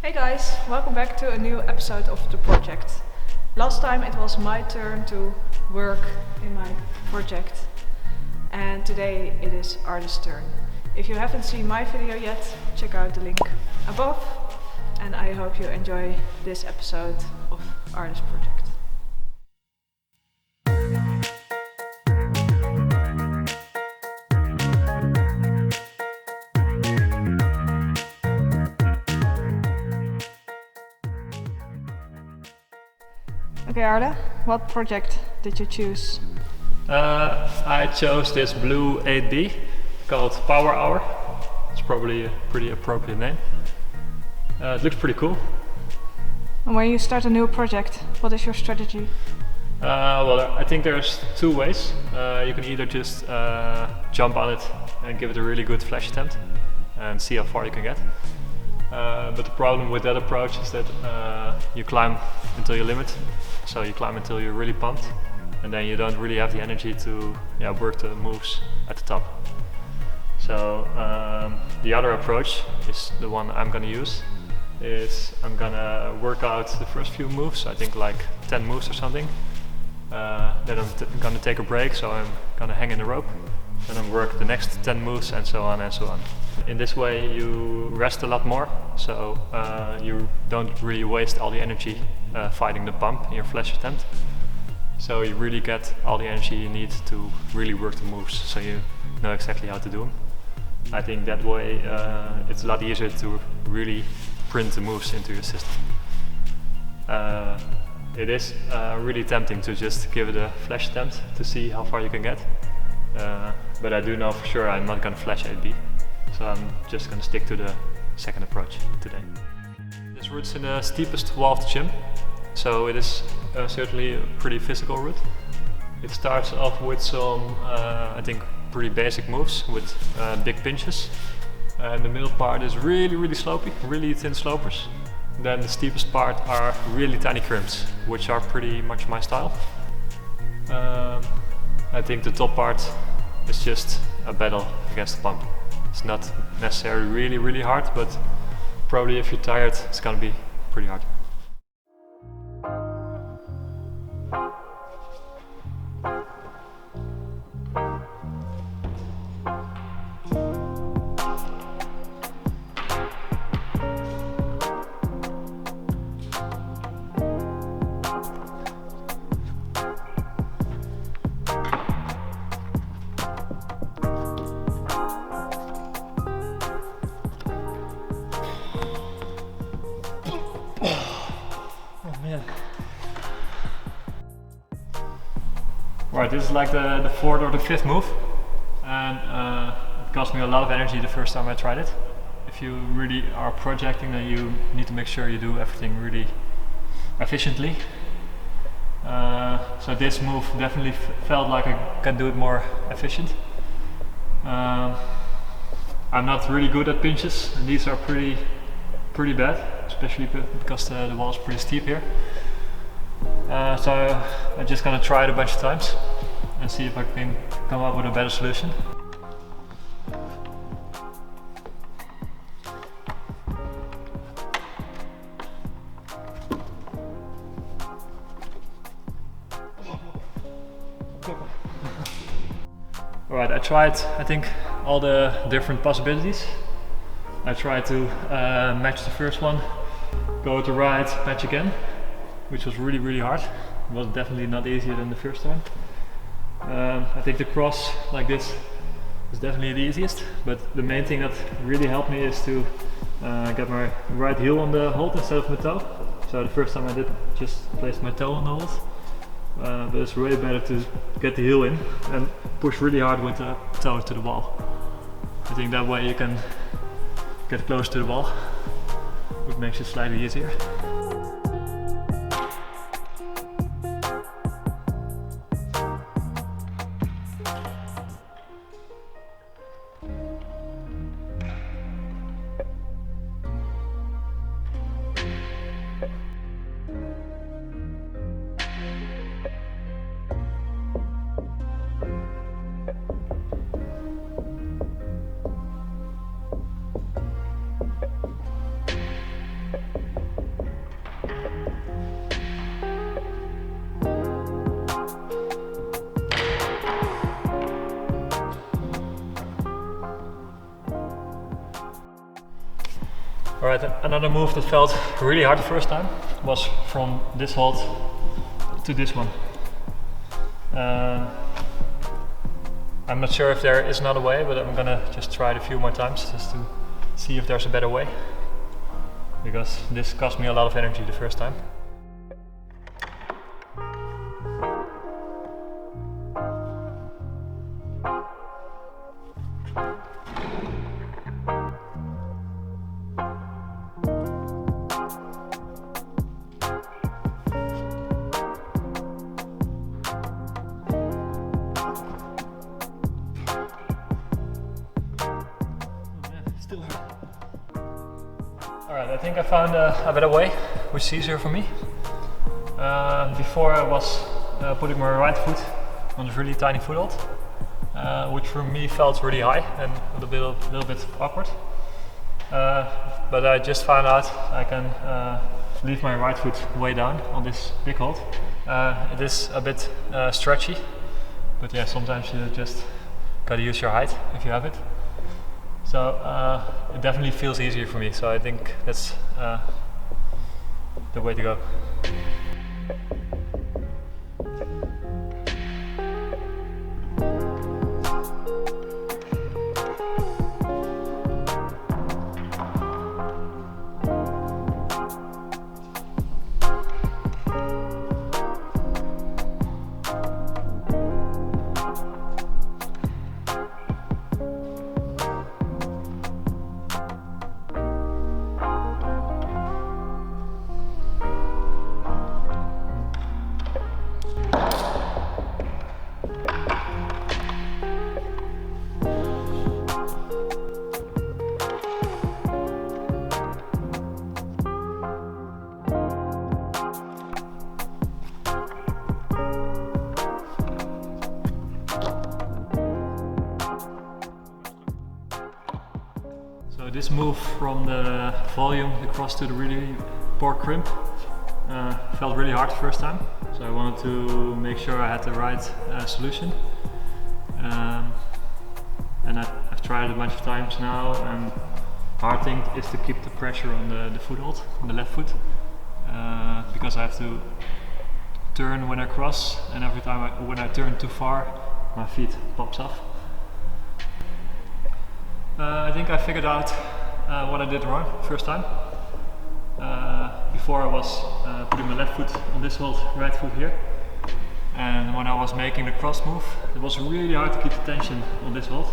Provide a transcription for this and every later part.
Hey guys, welcome back to a new episode of the project. Last time it was my turn to work in my project and today it is Arlen's turn. If you haven't seen my video yet, check out the link above and I hope you enjoy this episode of Arlen's project. Okay Arlen, what project did you choose? I chose this blue 8B called Power Hour. It's probably a pretty appropriate name. It looks pretty cool. And when you start a new project, what is your strategy? Well, I think there's two ways. You can either just jump on it and give it a really good flash attempt and see how far you can get. But the problem with that approach is that you climb until your limit. So you climb until you're really pumped and then you don't really have the energy to work the moves at the top. So the other approach is the one I'm gonna use. I'm gonna work out the first few moves, I think like 10 moves or something. Then I'm gonna take a break, so I'm gonna hang in the rope. Then I'll work the next 10 moves and so on and so on. In this way you rest a lot more, so you don't really waste all the energy fighting the pump in your flash attempt. So you really get all the energy you need to really work the moves, so you know exactly how to do them. I think that way it's a lot easier to really print the moves into your system. It is really tempting to just give it a flash attempt to see how far you can get. But I do know for sure I'm not going to flash 8B, so I'm just going to stick to the second approach today. This route's in the steepest wall of the gym, so it is certainly a pretty physical route. It starts off with some, I think, pretty basic moves with big pinches. And the middle part is really slopey, really thin slopers. Then the steepest part are really tiny crimps, which are pretty much my style. I think the top part is just a battle against the pump. It's not necessarily really hard, but probably if you're tired, it's gonna be pretty hard. Right, this is like the fourth or the fifth move, and it cost me a lot of energy the first time I tried it. If you really are projecting, then you need to make sure you do everything really efficiently. So this move definitely felt like I can do it more efficient. I'm not really good at pinches, and these are pretty bad, especially because the wall is pretty steep here. So I'm just gonna try it a bunch of times and see if I can come up with a better solution. Alright, I tried, I think, all the different possibilities. I tried to match the first one, go to right, match again, which was really hard. It was definitely not easier than the first time. I think the cross like this is definitely the easiest, but the main thing that really helped me is to get my right heel on the hold instead of my toe. So the first time I did just place my toe on the hold, but it's way better to get the heel in and push really hard with the toe to the wall. I think that way you can get close to the wall, which makes it slightly easier. Alright, another move that felt really hard the first time was from this hold to this one. I'm not sure if there is another way, but I'm gonna just try it a few more times just to see if there's a better way, because this cost me a lot of energy the first time. Alright, I think I found a better way, which is easier for me. Before I was putting my right foot on this really tiny foothold, which for me felt really high and a little bit awkward. But I just found out I can leave my right foot way down on this big hold. It is a bit stretchy, but yeah, sometimes you just gotta use your height if you have it. So it definitely feels easier for me, so I think that's the way to go. So this move from the volume across to the really poor crimp felt really hard the first time. So I wanted to make sure I had the right solution. And I've tried it a bunch of times now, and hard thing is to keep the pressure on the foothold, on the left foot, because I have to turn when I cross, and every time when I turn too far, my feet pops off. I think I figured out what I did wrong first time. Before I was putting my left foot on this hold, right foot here, and when I was making the cross move, it was really hard to keep the tension on this hold.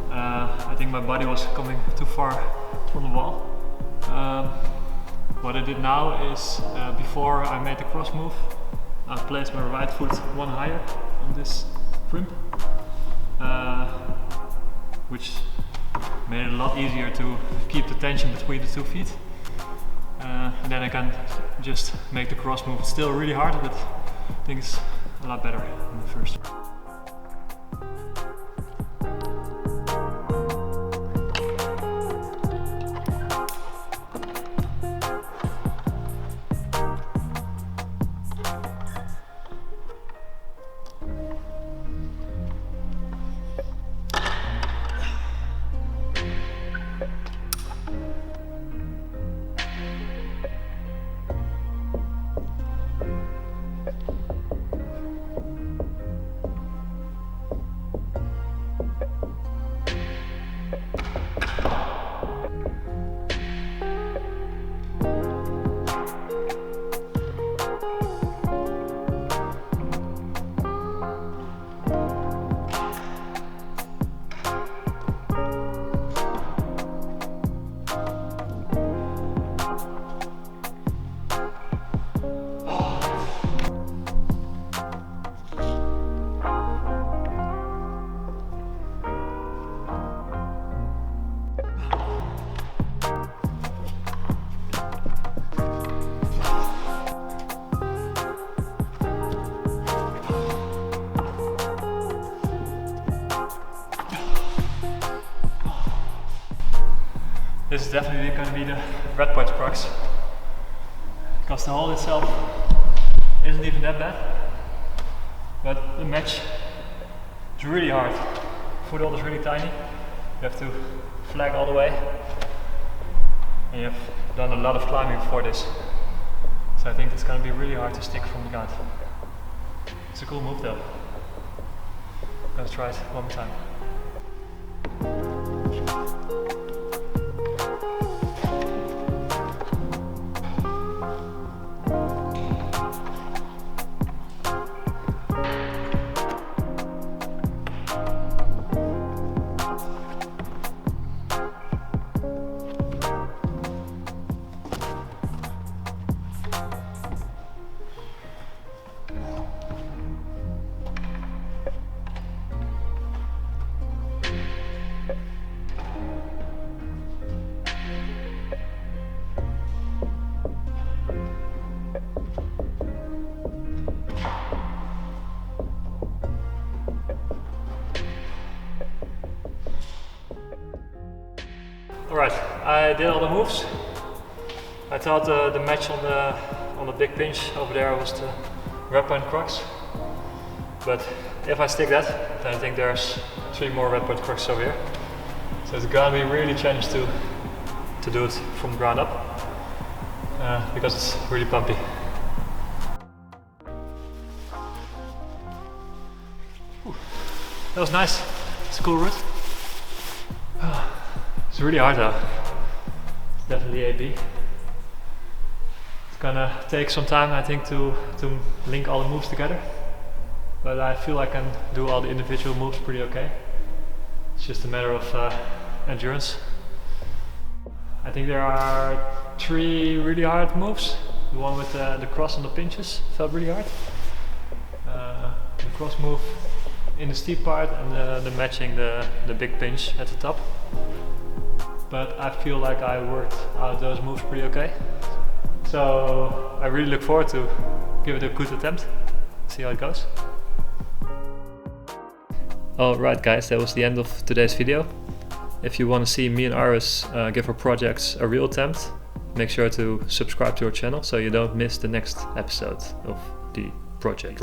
I think my body was coming too far from the wall. What I did now is, before I made the cross move, I placed my right foot one higher on this crimp, which made it a lot easier to keep the tension between the 2 feet. And then I can just make the cross move. It's still really hard, but I think it's a lot better than the first. This is definitely going to be the red point crux, because the hold itself isn't even that bad, but the match is really hard. Foothold is really tiny, you have to flag all the way, and you've done a lot of climbing before this. So I think it's going to be really hard to stick from the ground. It's a cool move though. Let's try it one more time. Alright, I did all the moves. I thought the match on the big pinch over there was the red point crux. But if I stick that, then I think there's 3 more red point crux over here. So it's gonna be really challenging to do it from the ground up, because it's really bumpy. Ooh, that was nice. It's a cool route. It's really hard though. It's definitely AB. It's gonna take some time, I think, to link all the moves together. But I feel I can do all the individual moves pretty okay. It's just a matter of endurance. I think there are 3 really hard moves. The one with the cross on the pinches felt really hard. The cross move in the steep part and the matching the big pinch at the top. But I feel like I worked out those moves pretty okay. So I really look forward to give it a good attempt, see how it goes. Alright guys, that was the end of today's video. If you want to see me and Aris give our projects a real attempt, make sure to subscribe to our channel so you don't miss the next episode of the project.